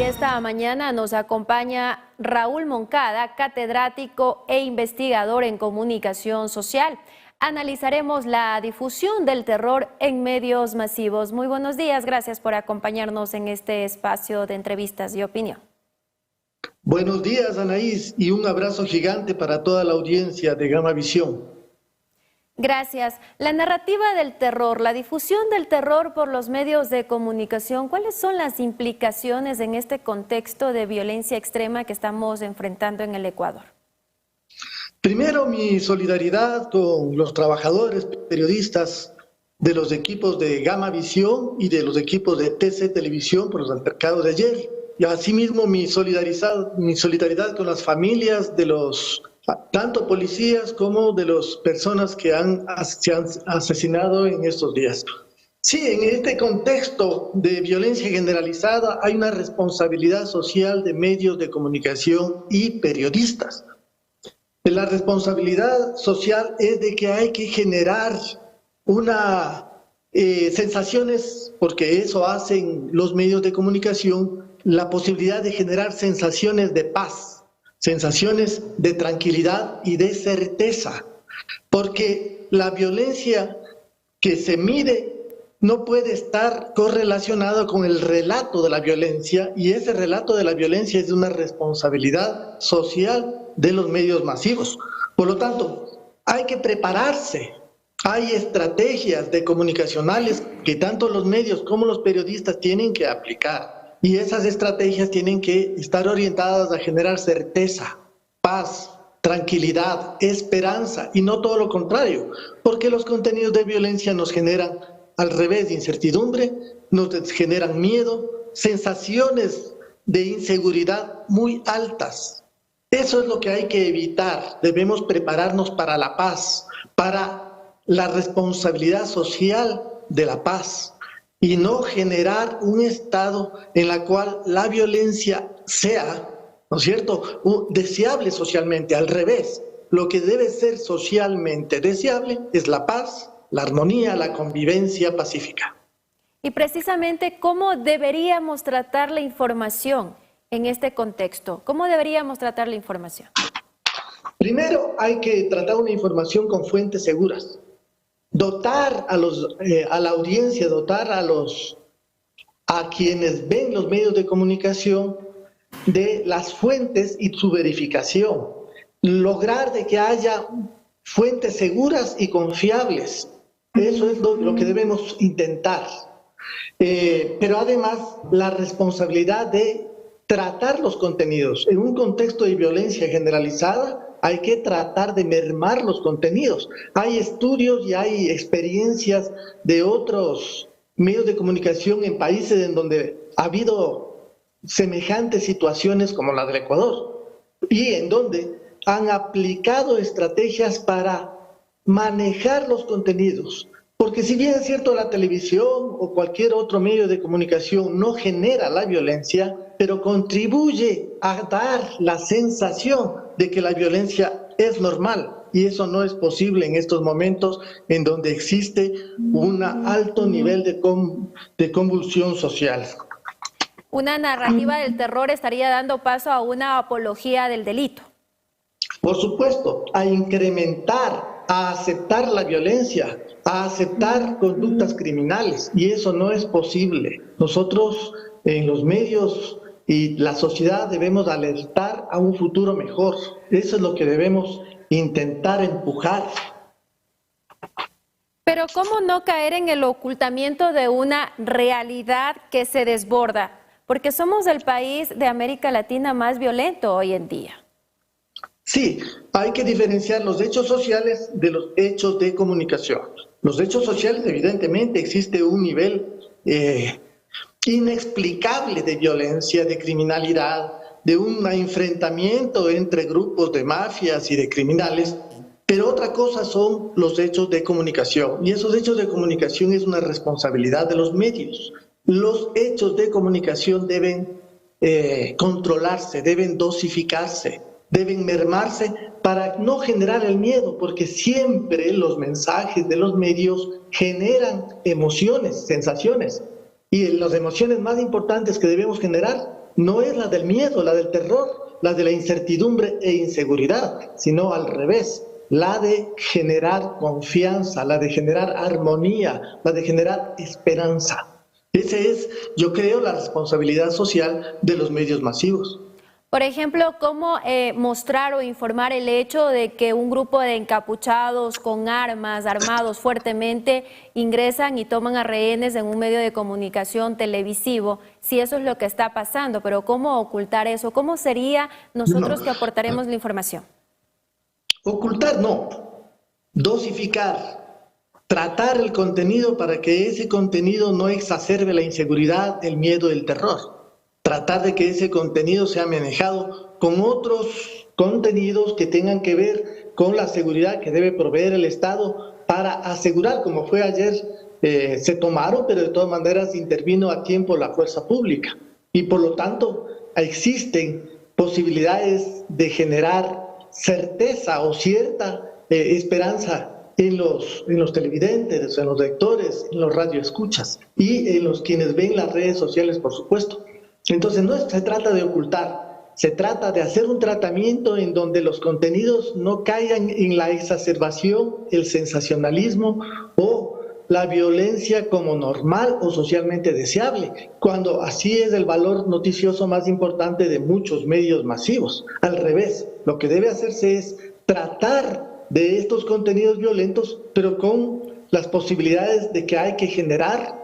esta mañana nos acompaña Raúl Moncada, catedrático e investigador en comunicación social. Analizaremos la difusión del terror en medios masivos. Muy buenos días, gracias por acompañarnos en este espacio de entrevistas y opinión. Buenos días, Anaís, y un abrazo gigante para toda la audiencia de Gama Visión. Gracias. La narrativa del terror, la difusión del terror por los medios de comunicación, ¿cuáles son las implicaciones en este contexto de violencia extrema que estamos enfrentando en el Ecuador? Primero, mi solidaridad con los trabajadores, periodistas de los equipos de Gama Visión y de los equipos de TC Televisión por los altercados de ayer. Y asimismo, mi solidaridad con las familias de los tanto policías como de las personas que se han asesinado en estos días. Sí, en este contexto de violencia generalizada hay una responsabilidad social de medios de comunicación y periodistas. La responsabilidad social es de que hay que generar sensaciones, porque eso hacen los medios de comunicación, la posibilidad de generar sensaciones de paz, sensaciones de tranquilidad y de certeza, porque la violencia que se mide no puede estar correlacionado con el relato de la violencia, y ese relato de la violencia es de una responsabilidad social de los medios masivos. Por lo tanto, hay que prepararse. Hay estrategias comunicacionales que tanto los medios como los periodistas tienen que aplicar. Y esas estrategias tienen que estar orientadas a generar certeza, paz, tranquilidad, esperanza, y no todo lo contrario, porque los contenidos de violencia nos generan al revés incertidumbre, nos generan miedo, sensaciones de inseguridad muy altas. Eso es lo que hay que evitar. Debemos prepararnos para la paz, para la responsabilidad social de la paz, y no generar un estado en el cual la violencia sea, ¿no es cierto?, deseable socialmente. Al revés, lo que debe ser socialmente deseable es la paz, la armonía, la convivencia pacífica. Y precisamente, ¿cómo deberíamos tratar la información en este contexto? ¿Cómo deberíamos tratar la información? Primero, hay que tratar una información con fuentes seguras. Dotar a la audiencia, dotar a quienes ven los medios de comunicación de las fuentes y su verificación. Lograr de que haya fuentes seguras y confiables. Eso es lo que debemos intentar. Pero además, la responsabilidad de tratar los contenidos. En un contexto de violencia generalizada, hay que tratar de mermar los contenidos. Hay estudios y hay experiencias de otros medios de comunicación en países en donde ha habido semejantes situaciones como la del Ecuador, y en donde han aplicado estrategias para manejar los contenidos. Porque si bien es cierto, la televisión o cualquier otro medio de comunicación no genera la violencia, pero contribuye a dar la sensación de que la violencia es normal, y eso no es posible en estos momentos en donde existe un alto nivel de convulsión social. Una narrativa del terror estaría dando paso a una apología del delito. Por supuesto, a incrementar, a aceptar la violencia, a aceptar conductas criminales, y eso no es posible. Nosotros en los medios y la sociedad debemos alertar a un futuro mejor. Eso es lo que debemos intentar empujar. Pero ¿cómo no caer en el ocultamiento de una realidad que se desborda? Porque somos el país de América Latina más violento hoy en día. Sí, hay que diferenciar los hechos sociales de los hechos de comunicación. Los hechos sociales, evidentemente, existe un nivel inexplicable de violencia, de criminalidad, de un enfrentamiento entre grupos de mafias y de criminales, pero otra cosa son los hechos de comunicación, y esos hechos de comunicación es una responsabilidad de los medios. Los hechos de comunicación deben controlarse, deben dosificarse, deben mermarse para no generar el miedo, porque siempre los mensajes de los medios generan emociones, sensaciones, y las emociones más importantes que debemos generar no es la del miedo, la del terror, la de la incertidumbre e inseguridad, sino al revés, la de generar confianza, la de generar armonía, la de generar esperanza. Esa es, yo creo, la responsabilidad social de los medios masivos. Por ejemplo, ¿cómo mostrar o informar el hecho de que un grupo de encapuchados con armas, armados fuertemente, ingresan y toman a rehenes en un medio de comunicación televisivo, si eso es lo que está pasando? Pero ¿cómo ocultar eso? ¿Cómo sería nosotros que aportaremos la información? Ocultar no, dosificar, tratar el contenido para que ese contenido no exacerbe la inseguridad, el miedo, el terror. Tratar de que ese contenido sea manejado con otros contenidos que tengan que ver con la seguridad que debe proveer el Estado para asegurar, como fue ayer, se tomaron, pero de todas maneras intervino a tiempo la fuerza pública. Y por lo tanto existen posibilidades de generar certeza o cierta esperanza en los televidentes, en los lectores, en los radioescuchas y en los quienes ven las redes sociales, por supuesto. Entonces no se trata de ocultar, se trata de hacer un tratamiento en donde los contenidos no caigan en la exacerbación, el sensacionalismo o la violencia como normal o socialmente deseable, cuando así es el valor noticioso más importante de muchos medios masivos. Al revés, lo que debe hacerse es tratar de estos contenidos violentos, pero con las posibilidades de que hay que generar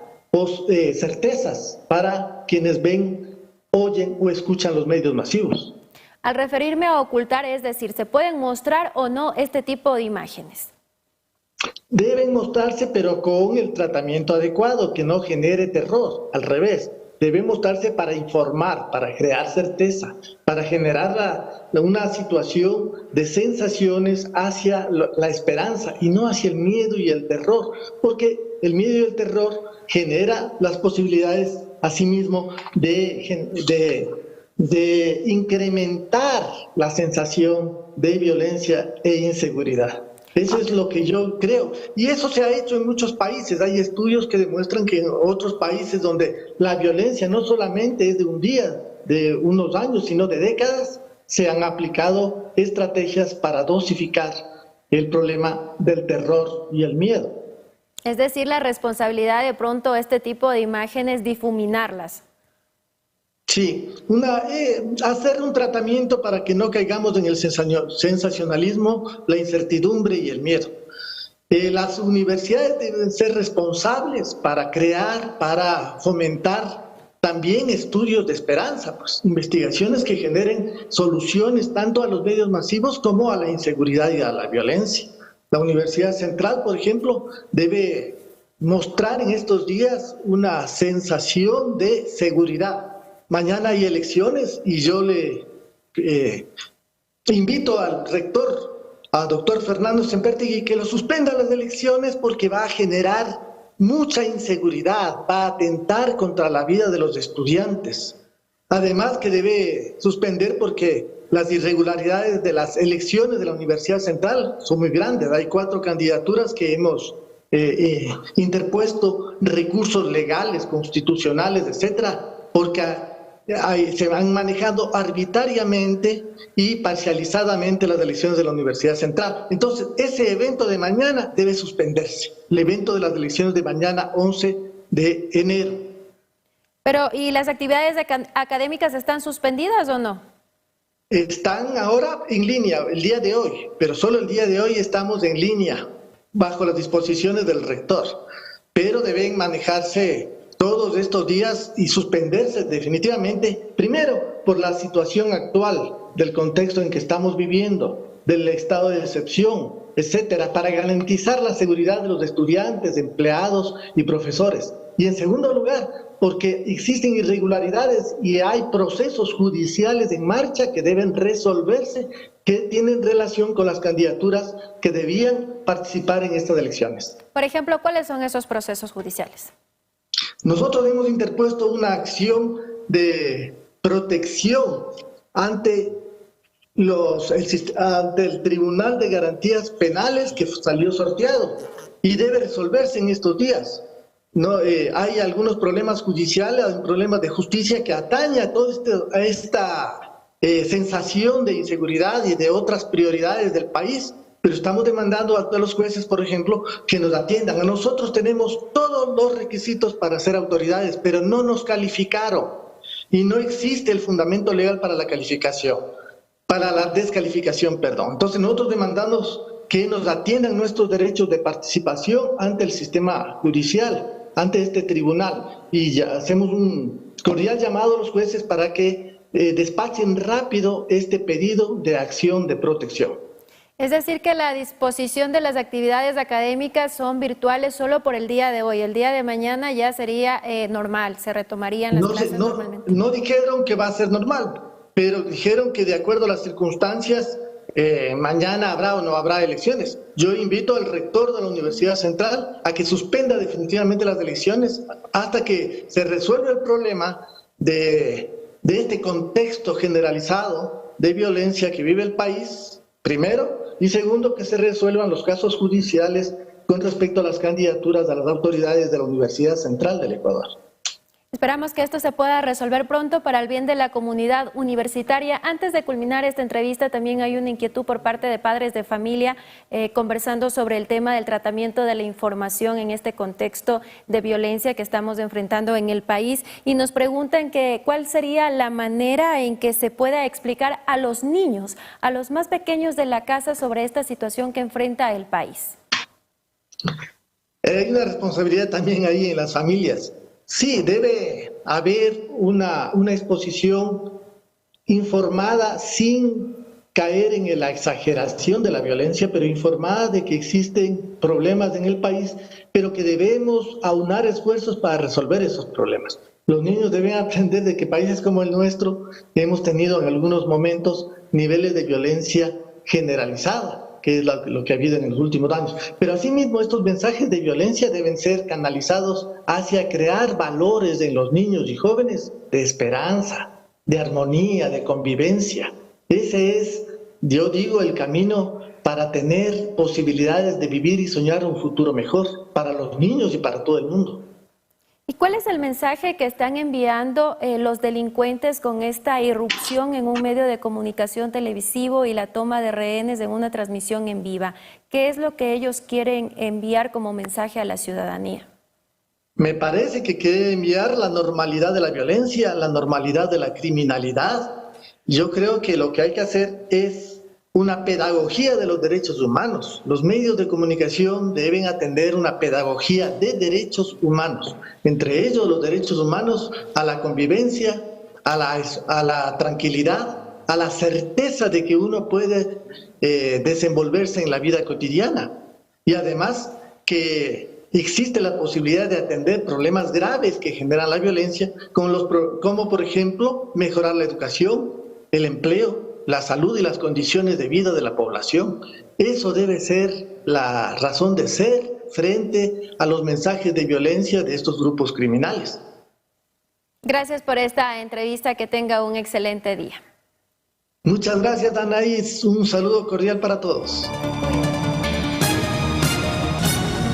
certezas para quienes ven, oyen o escuchan los medios masivos. Al referirme a ocultar, es decir, ¿se pueden mostrar o no este tipo de imágenes? Deben mostrarse, pero con el tratamiento adecuado, que no genere terror. Al revés, deben mostrarse para informar, para crear certeza, para generar una situación de sensaciones hacia la esperanza y no hacia el miedo y el terror, porque el miedo y el terror genera las posibilidades asimismo de incrementar la sensación de violencia e inseguridad. Eso es lo que yo creo. Y eso se ha hecho en muchos países. Hay estudios que demuestran que en otros países donde la violencia no solamente es de un día, de unos años, sino de décadas, se han aplicado estrategias para dosificar el problema del terror y el miedo. Es decir, la responsabilidad de pronto este tipo de imágenes, difuminarlas. Sí, hacer un tratamiento para que no caigamos en el sensacionalismo, la incertidumbre y el miedo. Las universidades deben ser responsables para crear, para fomentar también estudios de esperanza, pues, investigaciones que generen soluciones tanto a los medios masivos como a la inseguridad y a la violencia. La Universidad Central, por ejemplo, debe mostrar en estos días una sensación de seguridad. Mañana hay elecciones y yo le invito al rector, al doctor Fernando Sempertegui, que lo suspenda las elecciones porque va a generar mucha inseguridad, va a atentar contra la vida de los estudiantes. Además que debe suspender porque las irregularidades de las elecciones de la Universidad Central son muy grandes. Hay 4 candidaturas que hemos interpuesto recursos legales, constitucionales, etcétera, porque se han manejado arbitrariamente y parcializadamente las elecciones de la Universidad Central. Entonces, ese evento de mañana debe suspenderse, el evento de las elecciones de mañana, 11 de enero. Pero, ¿y las actividades académicas están suspendidas o no? Están ahora en línea, el día de hoy, pero solo el día de hoy estamos en línea, bajo las disposiciones del rector, pero deben manejarse todos estos días y suspenderse definitivamente, primero por la situación actual del contexto en que estamos viviendo, del estado de excepción, etcétera, para garantizar la seguridad de los estudiantes, empleados y profesores. Y en segundo lugar, porque existen irregularidades y hay procesos judiciales en marcha que deben resolverse, que tienen relación con las candidaturas que debían participar en estas elecciones. Por ejemplo, ¿cuáles son esos procesos judiciales? Nosotros hemos interpuesto una acción de protección ante el Tribunal de Garantías Penales que salió sorteado y debe resolverse en estos días. No, hay algunos problemas judiciales, hay problemas de justicia que atañen a a esta sensación de inseguridad y de otras prioridades del país. Pero estamos demandando a los jueces, por ejemplo, que nos atiendan. A nosotros tenemos todos los requisitos para ser autoridades, pero no nos calificaron. Y no existe el fundamento legal para la calificación, para la descalificación, perdón. Entonces nosotros demandamos que nos atiendan nuestros derechos de participación ante el sistema judicial, ante este tribunal. Y ya hacemos un cordial llamado a los jueces para que despachen rápido este pedido de acción de protección. Es decir, que la disposición de las actividades académicas son virtuales solo por el día de hoy. El día de mañana ya sería normal, se retomarían las clases normalmente. No dijeron que va a ser normal, pero dijeron que de acuerdo a las circunstancias, mañana habrá o no habrá elecciones. Yo invito al rector de la Universidad Central a que suspenda definitivamente las elecciones hasta que se resuelva el problema de este contexto generalizado de violencia que vive el país, primero, y segundo, que se resuelvan los casos judiciales con respecto a las candidaturas a las autoridades de la Universidad Central del Ecuador. Esperamos que esto se pueda resolver pronto para el bien de la comunidad universitaria. Antes de culminar esta entrevista, también hay una inquietud por parte de padres de familia conversando sobre el tema del tratamiento de la información en este contexto de violencia que estamos enfrentando en el país, y nos preguntan que cuál sería la manera en que se pueda explicar a los niños, a los más pequeños de la casa, sobre esta situación que enfrenta el país. Hay una responsabilidad también ahí en las familias. Sí, debe haber una exposición informada sin caer en la exageración de la violencia, pero informada de que existen problemas en el país, pero que debemos aunar esfuerzos para resolver esos problemas. Los niños deben aprender de que países como el nuestro hemos tenido en algunos momentos niveles de violencia generalizada, que es lo que ha habido en los últimos años. Pero asimismo, estos mensajes de violencia deben ser canalizados hacia crear valores en los niños y jóvenes de esperanza, de armonía, de convivencia. Ese es, yo digo, el camino para tener posibilidades de vivir y soñar un futuro mejor para los niños y para todo el mundo. ¿Y cuál es el mensaje que están enviando los delincuentes con esta irrupción en un medio de comunicación televisivo y la toma de rehenes en una transmisión en viva? ¿Qué es lo que ellos quieren enviar como mensaje a la ciudadanía? Me parece que quiere enviar la normalidad de la violencia, la normalidad de la criminalidad. Yo creo que lo que hay que hacer es una pedagogía de los derechos humanos. Los medios de comunicación deben atender una pedagogía de derechos humanos, entre ellos los derechos humanos a la convivencia, a la tranquilidad, a la certeza de que uno puede desenvolverse en la vida cotidiana, y además que existe la posibilidad de atender problemas graves que generan la violencia, como por ejemplo mejorar la educación, el empleo, la salud y las condiciones de vida de la población. Eso debe ser la razón de ser frente a los mensajes de violencia de estos grupos criminales. Gracias por esta entrevista, que tenga un excelente día. Muchas gracias, Anaís. Un saludo cordial para todos.